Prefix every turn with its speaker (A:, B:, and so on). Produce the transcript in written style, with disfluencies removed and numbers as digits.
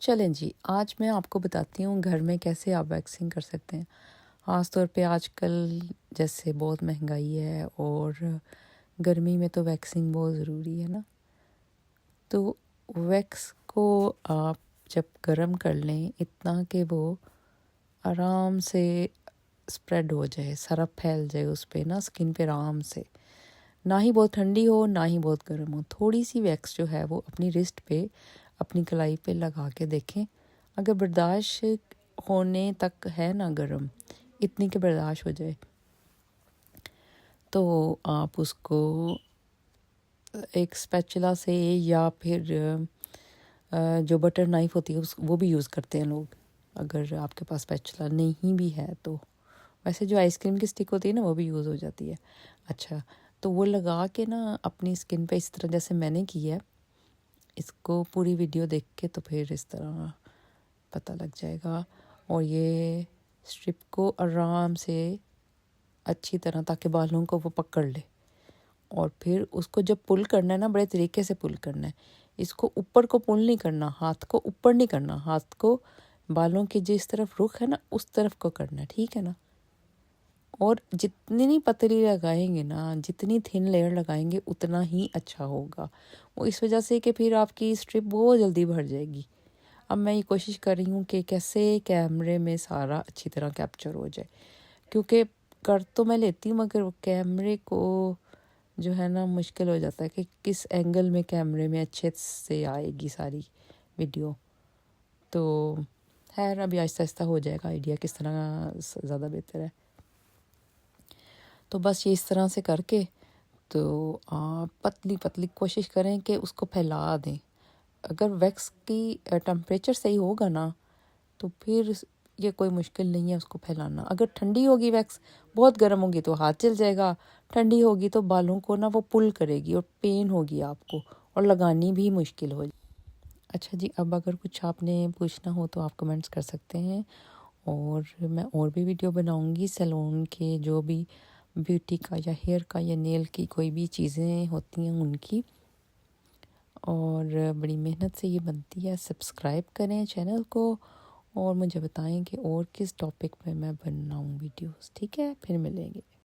A: چلیں جی، آج میں آپ کو بتاتی ہوں گھر میں کیسے آپ ویکسنگ کر سکتے ہیں۔ خاص طور پہ آج کل جیسے بہت مہنگائی ہے اور گرمی میں تو ویکسنگ بہت ضروری ہے نا۔ تو ویکس کو آپ جب گرم کر لیں اتنا کہ وہ آرام سے سپریڈ ہو جائے، سرف پھیل جائے اس پہ نا، اسکن پہ آرام سے، نہ ہی بہت ٹھنڈی ہو نہ ہی بہت گرم ہو، تھوڑی سی ویکس جو ہے وہ اپنی رسٹ پہ، اپنی کلائی پہ لگا کے دیکھیں۔ اگر برداشت ہونے تک ہے نا گرم، اتنی کہ برداشت ہو جائے، تو آپ اس کو ایک اسپیچولا سے یا پھر جو بٹر نائف ہوتی ہے وہ بھی یوز کرتے ہیں لوگ، اگر آپ کے پاس اسپیچولا نہیں بھی ہے تو۔ ویسے جو آئس کریم کی سٹک ہوتی ہے نا وہ بھی یوز ہو جاتی ہے۔ اچھا، تو وہ لگا کے نا اپنی اسکن پہ اس طرح جیسے میں نے کی ہے، اس کو پوری ویڈیو دیکھ کے تو پھر اس طرح پتہ لگ جائے گا۔ اور یہ اسٹرپ کو آرام سے اچھی طرح تاکہ بالوں کو وہ پکڑ لے، اور پھر اس کو جب پل کرنا ہے نا، بڑے طریقے سے پل کرنا ہے، اس کو اوپر کو پل نہیں کرنا، ہاتھ کو اوپر نہیں کرنا، ہاتھ کو بالوں کے جس طرف رخ ہے نا اس طرف کو کرنا ہے، ٹھیک ہے نا۔ اور جتنی پتلی لگائیں گے نا، جتنی تھن لیئر لگائیں گے اتنا ہی اچھا ہوگا، وہ اس وجہ سے کہ پھر آپ کی اسٹرپ بہت جلدی بھر جائے گی۔ اب میں یہ کوشش کر رہی ہوں کہ کیسے کیمرے میں سارا اچھی طرح کیپچر ہو جائے، کیونکہ کر تو میں لیتی ہوں مگر وہ کیمرے کو جو ہے نا مشکل ہو جاتا ہے کہ کس اینگل میں کیمرے میں اچھے سے آئے گی ساری ویڈیو۔ تو خیر ابھی آہستہ آہستہ ہو جائے گا آئیڈیا کس طرح زیادہ بہتر ہے۔ تو بس یہ اس طرح سے کر کے تو آپ پتلی پتلی کوشش کریں کہ اس کو پھیلا دیں۔ اگر ویکس کی ٹمپریچر صحیح ہوگا نا تو پھر یہ کوئی مشکل نہیں ہے اس کو پھیلانا۔ اگر ٹھنڈی ہوگی ویکس، بہت گرم ہوگی تو ہاتھ جل جائے گا، ٹھنڈی ہوگی تو بالوں کو نا وہ پل کرے گی اور پین ہوگی آپ کو، اور لگانی بھی مشکل ہو جائے۔ اچھا جی، اب اگر کچھ آپ نے پوچھنا ہو تو آپ کمنٹس کر سکتے ہیں، اور میں اور بھی ویڈیو بناؤں گی سیلون کے، جو بھی بیوٹی کا یا ہیئر کا یا نیل کی کوئی بھی چیزیں ہوتی ہیں ان کی، اور بڑی محنت سے یہ بنتی ہے۔ سبسکرائب کریں چینل کو، اور مجھے بتائیں کہ اور کس ٹاپک پہ میں بناؤں ویڈیوز، ٹھیک ہے؟ پھر ملیں گے۔